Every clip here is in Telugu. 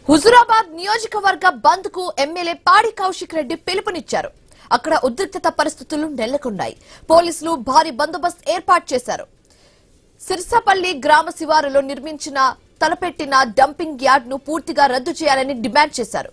హుజురాబాద్ నియోజకవర్గ బంద్ కు ఎమ్మెల్యే పాడి కౌశిక్ రెడ్డి పిలుపునిచ్చారు. అక్కడ ఉద్రిక్తత పరిస్థితులు నెలకొన్నాయి. పోలీసులు భారీ బందోబస్తు ఏర్పాటు చేశారు. సిర్సపల్లి గ్రామ శివారులో తలపెట్టిన డంపింగ్ యార్డ్ ను పూర్తిగా రద్దు చేయాలని డిమాండ్ చేశారు.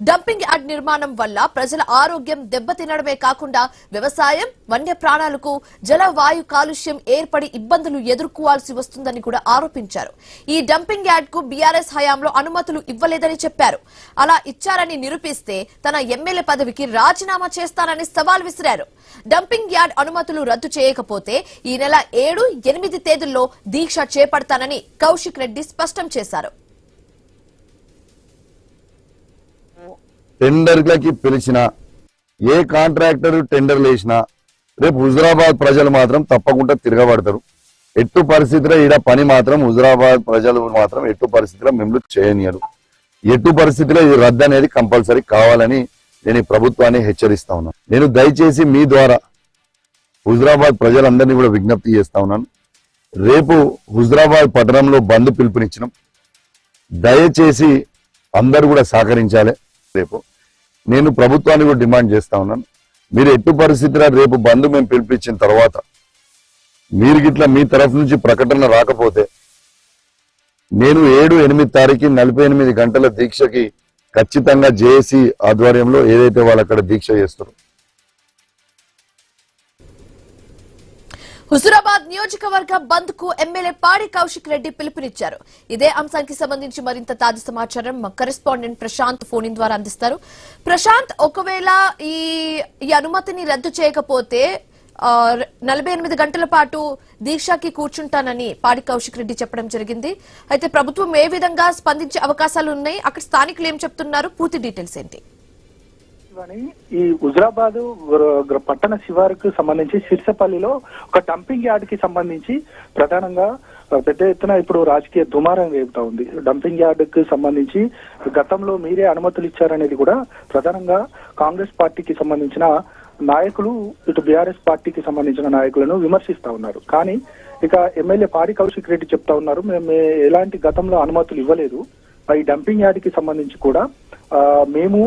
డంపింగ్ యార్డ్ నిర్మాణం వల్ల ప్రజల ఆరోగ్యం దెబ్బతినడమే కాకుండా వ్యవసాయం, వన్య ప్రాణాలకు జలవాయు కాలుష్యం ఏర్పడి ఇబ్బందులు ఎదుర్కోవాల్సి వస్తుందని కూడా ఆరోపించారు. ఈ డంపింగ్ యార్డ్ కు బీఆర్ఎస్ హయాంలో అనుమతులు ఇవ్వలేదని చెప్పారు. అలా ఇచ్చారని నిరూపిస్తే తన ఎమ్మెల్యే పదవికి రాజీనామా చేస్తానని సవాల్ విసిరారు. డంపింగ్ యార్డ్ అనుమతులు రద్దు చేయకపోతే ఈ నెల 7, 8 తేదీల్లో దీక్ష చేపడతానని కౌశిక్ రెడ్డి స్పష్టం చేశారు. టెండర్లకి పిలిచిన ఏ కాంట్రాక్టర్ టెండర్లు వేసినా రేపు హుజురాబాద్ ప్రజలు మాత్రం తప్పకుండా తిరగబడతారు. ఎట్టు పరిస్థితిలో ఈడ పని మాత్రం హుజురాబాద్ ప్రజలు మాత్రం ఎట్టు పరిస్థితిలో మిమ్మల్ని చేయనియరు. ఎట్టు పరిస్థితిలో ఇది రద్దు అనేది కంపల్సరీ కావాలని నేను ఈ ప్రభుత్వాన్ని హెచ్చరిస్తా ఉన్నాను. నేను దయచేసి మీ ద్వారా హుజురాబాద్ ప్రజలందరినీ కూడా విజ్ఞప్తి చేస్తా ఉన్నాను. రేపు హుజురాబాద్ పట్టణంలో బంద్ పిలుపునిచ్చినాం. దయచేసి అందరూ కూడా సహకరించాలి. రేపు నేను ప్రభుత్వాన్ని కూడా డిమాండ్ చేస్తా ఉన్నాను. మీరు ఎట్టు పరిస్థితిలో రేపు బంద్ మేము పిలిపించిన తర్వాత మీరు గిట్లా మీ తరఫు నుంచి ప్రకటన రాకపోతే నేను 7, 8 తారీఖు 48 గంటల దీక్షకి ఖచ్చితంగా జేఏసీ ఆధ్వర్యంలో ఏదైతే వాళ్ళు అక్కడ దీక్ష చేస్తారో. హుజురాబాద్ నియోజకవర్గ బంద్ కు ఎమ్మెల్యే పాడి కౌశిక్ రెడ్డి పిలుపునిచ్చారు. ఇదే అంశానికి సంబంధించి మరింత తాజా సమాచారం మా కరెస్పాండెంట్ ప్రశాంత్ ఫోన్ ఇన్ ద్వారా అందిస్తారు. ప్రశాంత్, ఒకవేళ ఈ అనుమతిని రద్దు చేయకపోతే 48 గంటల పాటు దీక్షకి కూర్చుంటానని పాడి కౌశిక్ రెడ్డి చెప్పడం జరిగింది. అయితే ప్రభుత్వం ఏ విధంగా స్పందించే అవకాశాలు ఉన్నాయి? అక్కడ స్థానికులు ఏం చెప్తున్నారు? పూర్తి డీటెయిల్స్ ఏంటి? ఈ హుజురాబాద్ పట్టణ శివారుకు సంబంధించి సిర్సపల్లిలో ఒక డంపింగ్ యార్డ్ కి సంబంధించి ప్రధానంగా పెద్ద ఎత్తున ఇప్పుడు రాజకీయ దుమారం రేపుతా ఉంది. డంపింగ్ యార్డ్ కి సంబంధించి గతంలో మీరే అనుమతులు ఇచ్చారనేది కూడా ప్రధానంగా కాంగ్రెస్ పార్టీకి సంబంధించిన నాయకులు, ఇటు బీఆర్ఎస్ పార్టీకి సంబంధించిన నాయకులను విమర్శిస్తా ఉన్నారు. కానీ ఇక ఎమ్మెల్యే పాడి కౌశిక్ రెడ్డి చెప్తా ఉన్నారు, మేము ఎలాంటి గతంలో అనుమతులు ఇవ్వలేదు. ఈ డంపింగ్ యార్డ్ కి సంబంధించి కూడా మేము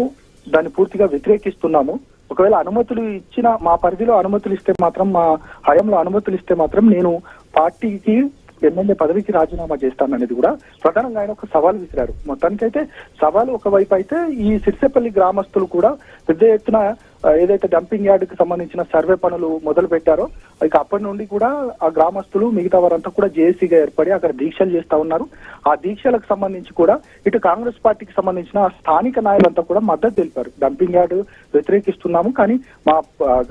దాన్ని పూర్తిగా వ్యతిరేకిస్తున్నాము. ఒకవేళ అనుమతులు ఇచ్చిన మా పరిధిలో అనుమతులు ఇస్తే మాత్రం, మా హయాంలో అనుమతులు ఇస్తే మాత్రం నేను పార్టీకి ఎమ్మెల్యే పదవికి రాజీనామా చేస్తాననేది కూడా ప్రధానంగా ఆయన ఒక సవాల్ విసిరారు. మొత్తానికైతే సవాల్ ఒకవైపు అయితే ఈ సిర్సపల్లి గ్రామస్తులు కూడా పెద్ద ఎత్తున ఏదైతే డంపింగ్ యార్డ్ కి సంబంధించిన సర్వే పనులు మొదలు పెట్టారో ఇక అప్పటి నుండి కూడా ఆ గ్రామస్తులు మిగతా వారంతా కూడా జేఏసీగా ఏర్పడి అక్కడ దీక్షలు చేస్తా ఉన్నారు. ఆ దీక్షలకు సంబంధించి కూడా ఇటు కాంగ్రెస్ పార్టీకి సంబంధించిన స్థానిక నాయకులంతా కూడా మద్దతు తెలిపారు. డంపింగ్ యార్డ్ వ్యతిరేకిస్తున్నాము, కానీ మా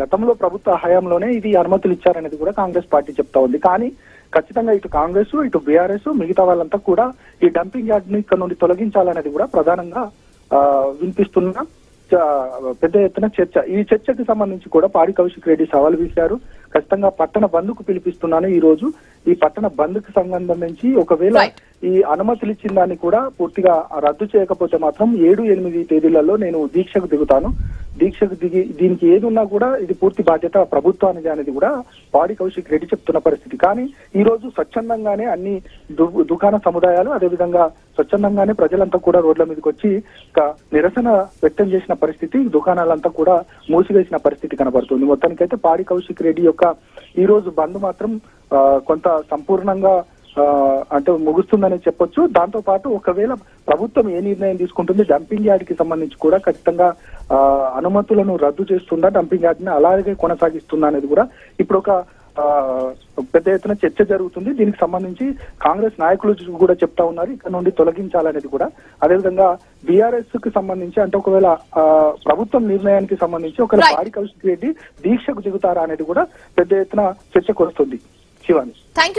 గతంలో ప్రభుత్వ హయాంలోనే ఇది అనుమతులు ఇచ్చారనేది కూడా కాంగ్రెస్ పార్టీ చెప్తా ఉంది. కానీ ఖచ్చితంగా ఇటు కాంగ్రెస్, ఇటు బీఆర్ఎస్, మిగతా వాళ్ళంతా కూడా ఈ డంపింగ్ యార్డ్ ని ఇక్కడ నుండి తొలగించాలనేది కూడా ప్రధానంగా వినిపిస్తున్న పెద్ద ఎత్తున చర్చ. ఈ చర్చకు సంబంధించి కూడా పాడి కౌశిక్ రెడ్డి సవాల్ విసిరారు. ఖచ్చితంగా పట్టణ బంద్ కు పిలిపిస్తున్నాను. ఈ రోజు ఈ పట్టణ బంద్ కు సంబంధించి ఒకవేళ ఈ అనుమతులు ఇచ్చిన దాన్ని కూడా పూర్తిగా రద్దు చేయకపోతే మాత్రం 7, 8 తేదీలలో నేను దీక్షకు దిగుతాను. దీక్షకు దిగి దీనికి ఏది ఉన్నా కూడా ఇది పూర్తి బాధ్యత ప్రభుత్వానికి అనేది కూడా పాడి కౌశిక్ రెడ్డి చెప్తున్న పరిస్థితి. కానీ ఈ రోజు స్వచ్ఛందంగానే అన్ని దుకాణ సముదాయాలు, అదేవిధంగా స్వచ్ఛందంగానే ప్రజలంతా కూడా రోడ్ల మీదకి వచ్చి నిరసన వ్యక్తం చేసిన పరిస్థితి, దుకాణాలంతా కూడా మూసివేసిన పరిస్థితి కనబడుతుంది. మొత్తానికైతే పాడి కౌశిక్ రెడ్డి యొక్క ఈ రోజు బంద్ మాత్రం కొంత సంపూర్ణంగా అంటే ముగుస్తుందని చెప్పొచ్చు. దాంతో పాటు ఒకవేళ ప్రభుత్వం ఏ నిర్ణయం తీసుకుంటుంది, డంపింగ్ యార్డ్ కి సంబంధించి కూడా ఖచ్చితంగా అనుమతులను రద్దు చేస్తుందా, డంపింగ్ యార్డ్ ని అలాగే కొనసాగిస్తుందా అనేది కూడా ఇప్పుడు ఒక పెద్ద ఎత్తున చర్చ జరుగుతుంది. దీనికి సంబంధించి కాంగ్రెస్ నాయకులు కూడా చెప్తా ఉన్నారు ఇక్కడ నుండి తొలగించాలనేది కూడా. అదేవిధంగా బీఆర్ఎస్ కి సంబంధించి అంటే ఒకవేళ ప్రభుత్వం నిర్ణయానికి సంబంధించి ఒకవేళ పాడి కౌశిక్ రెడ్డి దీక్షకు దిగుతారా అనేది కూడా పెద్ద ఎత్తున చర్చకు వస్తుంది. శివాని.